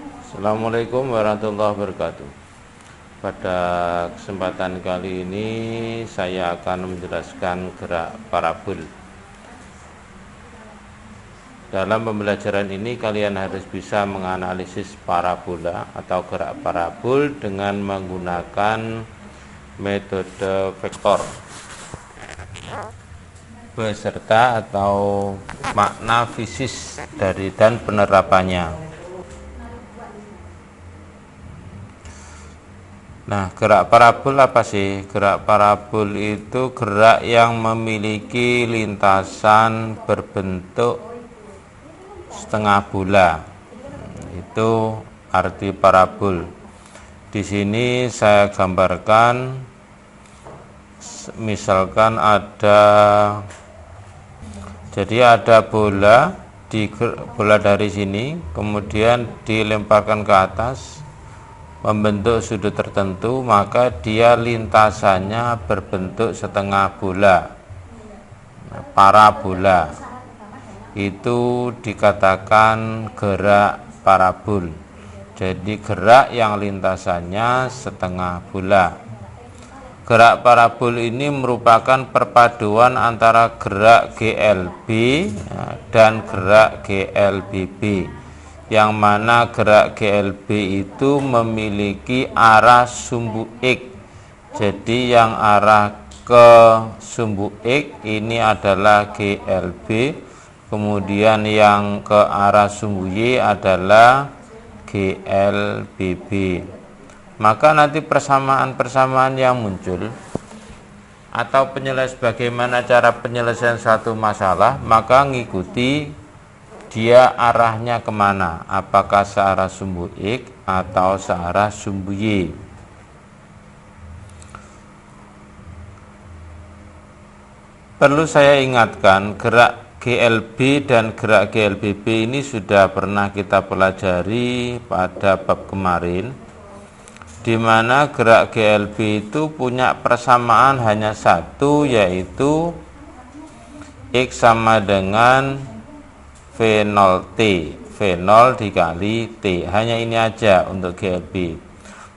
Assalamualaikum warahmatullahi wabarakatuh. Pada kesempatan kali ini saya akan menjelaskan gerak parabol. Dalam pembelajaran ini kalian harus bisa menganalisis parabola atau gerak parabol dengan menggunakan metode vektor beserta atau makna fisis dari dan penerapannya. Nah, gerak parabol apa sih? Gerak parabol itu gerak yang memiliki lintasan berbentuk setengah bola. Itu arti parabol. Di sini saya gambarkan, misalkan ada bola dari sini, kemudian dilemparkan ke atas, membentuk sudut tertentu, maka dia lintasannya berbentuk setengah bola, parabola. Itu dikatakan gerak parabol. Jadi gerak yang lintasannya setengah bola. Gerak parabol ini merupakan perpaduan antara gerak GLB dan gerak GLBB, yang mana gerak GLB itu memiliki arah sumbu X. Jadi yang arah ke sumbu X ini adalah GLB, kemudian yang ke arah sumbu Y adalah GLBB. Maka nanti persamaan-persamaan yang muncul atau bagaimana cara penyelesaian satu masalah, maka ngikuti dia arahnya kemana, apakah searah sumbu X atau searah sumbu Y. Perlu saya ingatkan, gerak GLB dan gerak GLBB ini sudah pernah kita pelajari pada bab kemarin, di mana gerak GLB itu punya persamaan hanya satu, yaitu X sama dengan V0T, V0 dikali T, hanya ini aja untuk GLB.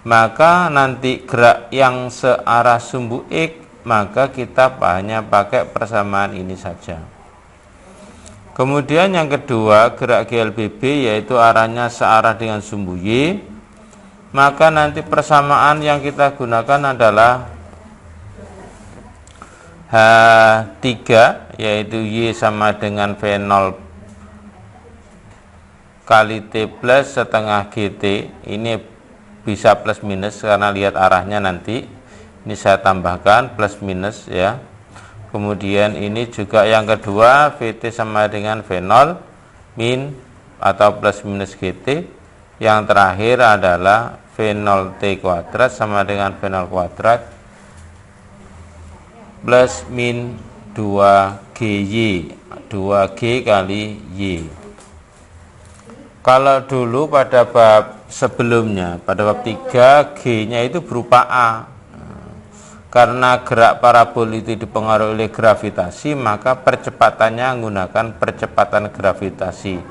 Maka nanti gerak yang searah sumbu X, maka kita hanya pakai persamaan ini saja. Kemudian yang kedua, gerak GLBB yaitu arahnya searah dengan sumbu Y, maka nanti persamaan yang kita gunakan adalah H3, yaitu Y sama dengan V0 kali T plus setengah GT. Ini bisa plus minus karena lihat arahnya nanti. Ini saya tambahkan plus minus ya. Kemudian ini juga yang kedua, VT sama dengan V0 min atau plus minus GT. Yang terakhir adalah V0T kuadrat sama dengan V0 kuadrat plus min 2GY, 2G kali Y. Kalau dulu pada bab sebelumnya, pada bab 3, G-nya itu berupa A. Karena gerak parabol itu dipengaruhi oleh gravitasi, maka percepatannya menggunakan percepatan gravitasi,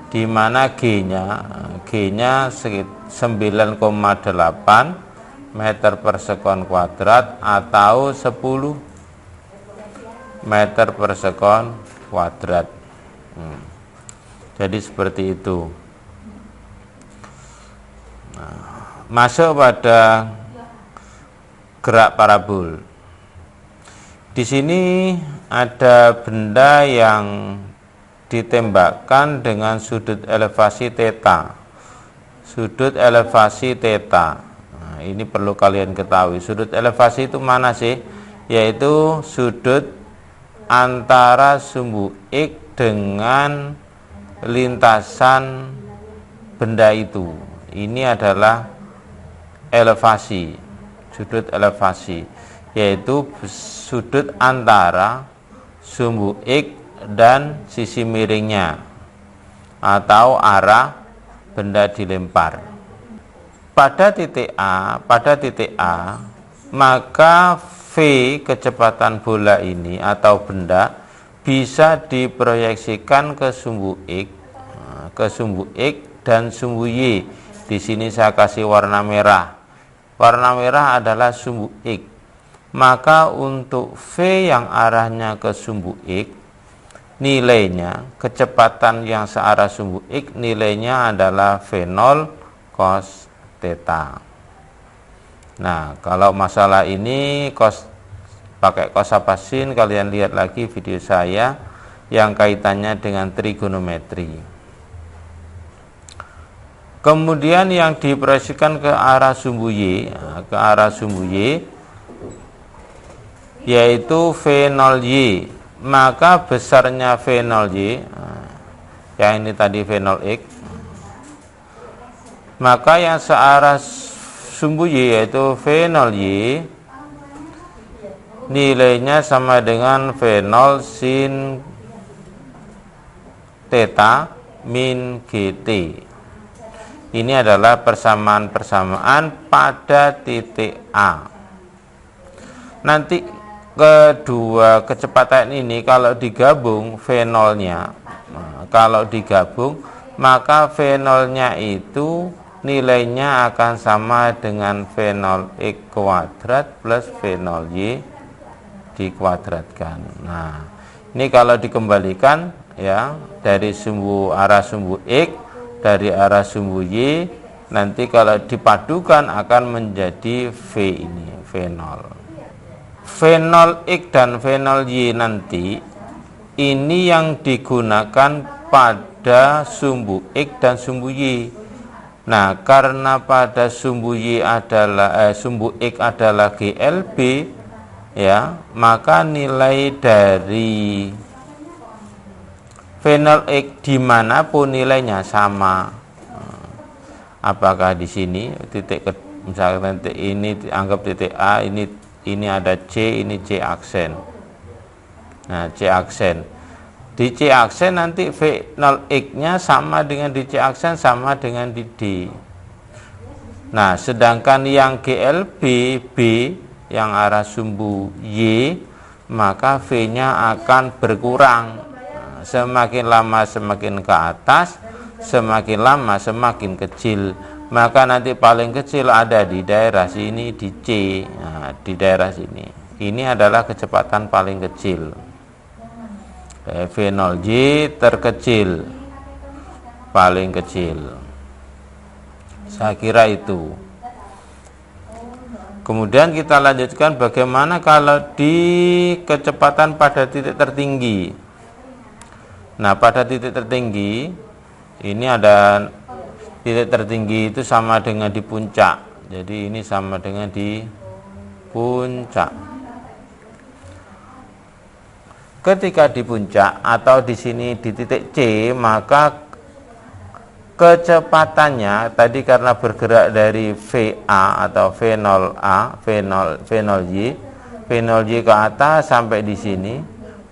di mana G-nya 9,8 meter per sekon kuadrat atau 10 meter per sekon kuadrat. Jadi seperti itu. Masuk pada gerak parabol. Di sini ada benda yang ditembakkan dengan sudut elevasi theta. Sudut elevasi theta. Nah, ini perlu kalian ketahui. Sudut elevasi itu mana sih? Yaitu sudut antara sumbu X dengan lintasan benda itu. Ini adalah elevasi, sudut elevasi, yaitu sudut antara sumbu X dan sisi miringnya atau arah benda dilempar. Pada titik A, maka V kecepatan bola ini atau benda bisa diproyeksikan ke sumbu X dan sumbu Y, Di sini saya kasih warna merah. Warna merah adalah sumbu X. Maka untuk V yang arahnya ke sumbu X, nilainya, kecepatan yang searah sumbu X, nilainya adalah V0 cos theta. Nah, kalau masalah ini pakai cos apa sin, kalian lihat lagi video saya yang kaitannya dengan trigonometri. Kemudian yang diproyeksikan ke arah sumbu Y, yaitu V0Y, maka besarnya V0Y, yang ini tadi V0X, maka yang searah sumbu Y yaitu V0Y, nilainya sama dengan V0 sin theta min GT. Ini adalah persamaan-persamaan pada titik A. Nanti kedua kecepatan ini kalau digabung V0-nya, kalau digabung maka V0-nya itu nilainya akan sama dengan V0x kuadrat plus V0y dikuadratkan. Nah, ini kalau dikembalikan ya dari arah sumbu X, dari arah sumbu Y, nanti kalau dipadukan akan menjadi V ini, V0. V0X dan V0Y nanti ini yang digunakan pada sumbu X dan sumbu Y. Nah, karena pada sumbu Y adalah sumbu X adalah GLB ya, maka nilai dari V0X dimanapun nilainya sama. Apakah di sini titik misalkan titik ini dianggap titik A, ini ada C, ini C aksen. Nah, C aksen. Di C aksen nanti V0X-nya sama dengan di C aksen sama dengan di D. Nah, sedangkan yang GLB B yang arah sumbu Y, maka V-nya akan berkurang. Nah, semakin lama semakin ke atas, semakin lama semakin kecil. Maka nanti paling kecil ada di daerah sini di C. Nah, di daerah sini. Ini adalah kecepatan paling kecil. V0y terkecil, paling kecil. Saya kira itu. Kemudian kita lanjutkan bagaimana kalau di kecepatan pada titik tertinggi. Nah, pada titik tertinggi ini ada titik tertinggi itu sama dengan di puncak. Jadi ini sama dengan di puncak. Ketika di puncak atau di sini di titik C, maka kecepatannya tadi karena bergerak dari VA atau V0A, V0Y ke atas sampai di sini,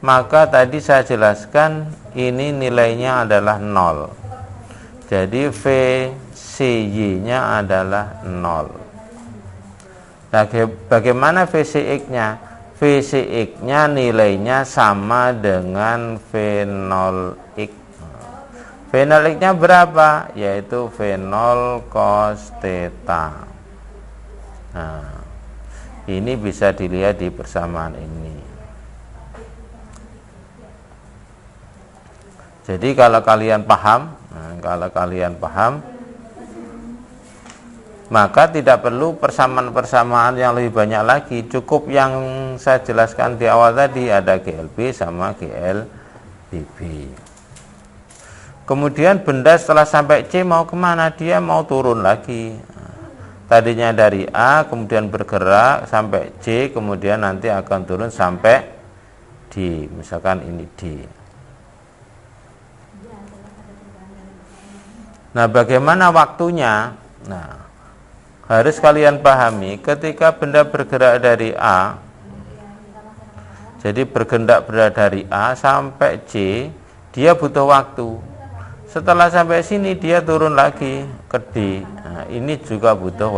maka tadi saya jelaskan ini nilainya adalah 0. Jadi VCY-nya adalah 0. Nah, bagaimana VCX-nya? VCX-nya nilainya sama dengan V0X. V0X-nya berapa? Yaitu V0 cos theta. Nah, ini bisa dilihat di persamaan ini. Jadi kalau kalian paham, maka tidak perlu persamaan-persamaan yang lebih banyak lagi. Cukup yang saya jelaskan di awal tadi, ada GLB sama GLBB. Kemudian benda setelah sampai C mau kemana? Dia mau turun lagi. Tadinya dari A, kemudian bergerak sampai C, kemudian nanti akan turun sampai D. Misalkan ini D. Nah, bagaimana waktunya? Nah, harus kalian pahami ketika benda bergerak dari A, jadi bergerak dari A sampai C, dia butuh waktu. Setelah sampai sini dia turun lagi ke D. Nah, ini juga butuh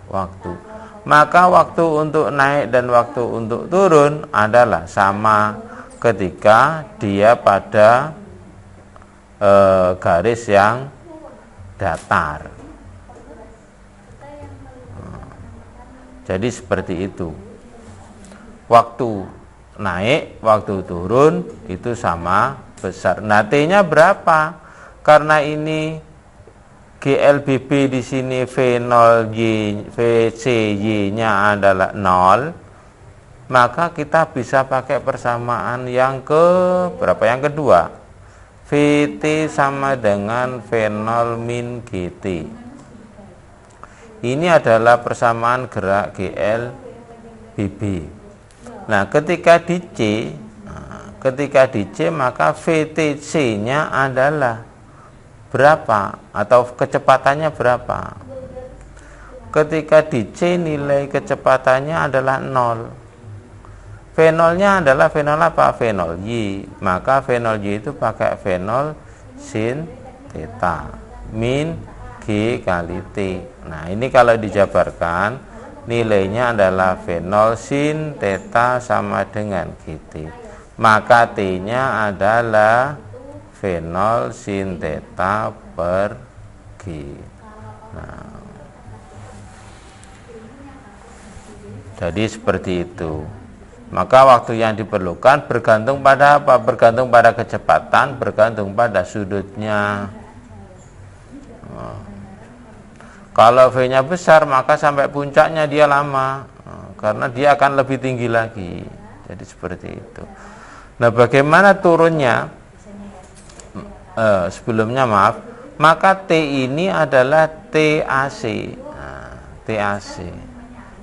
waktu. Maka waktu untuk naik dan waktu untuk turun adalah sama ketika dia pada garis yang datar. Jadi seperti itu. Waktu naik, waktu turun itu sama besar. Nah, T-nya berapa? Karena ini GLBB di sini VCY-nya adalah 0, maka kita bisa pakai persamaan yang ke berapa? Yang kedua. VT sama dengan V0 min GT. Ini adalah persamaan gerak GLBB. Nah, ketika di C maka VTC-nya adalah berapa atau kecepatannya berapa? Ketika di C nilai kecepatannya adalah 0. V0-nya adalah V0 apa? V0Y. Maka V0Y itu pakai V0 sin theta min G kali T. Nah, ini kalau dijabarkan nilainya adalah V0 sin theta sama dengan GT. Maka T-nya adalah V0 sin theta per G. Nah, jadi seperti itu. Maka waktu yang diperlukan bergantung pada apa? Bergantung pada kecepatan, bergantung pada sudutnya. Kalau V-nya besar maka sampai puncaknya dia lama, karena dia akan lebih tinggi lagi. Jadi seperti itu. Nah, bagaimana turunnya? Sebelumnya maaf, maka T ini adalah TAC. TAC.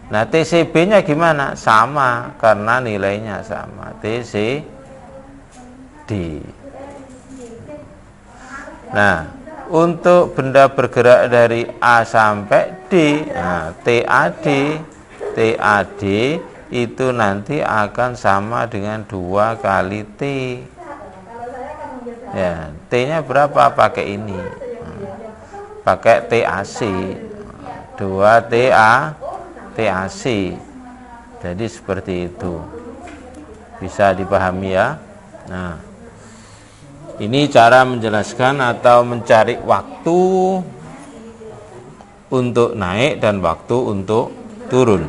Nah, TCB-nya gimana? Sama, karena nilainya sama. TCD. Nah, untuk benda bergerak dari A sampai D, nah, TAD itu nanti akan sama dengan 2 kali T. Ya, T-nya berapa? Pakai ini. Pakai TAC. 2 TAC. Jadi seperti itu. Bisa dipahami ya? Nah, ini cara menjelaskan atau mencari waktu untuk naik dan waktu untuk turun.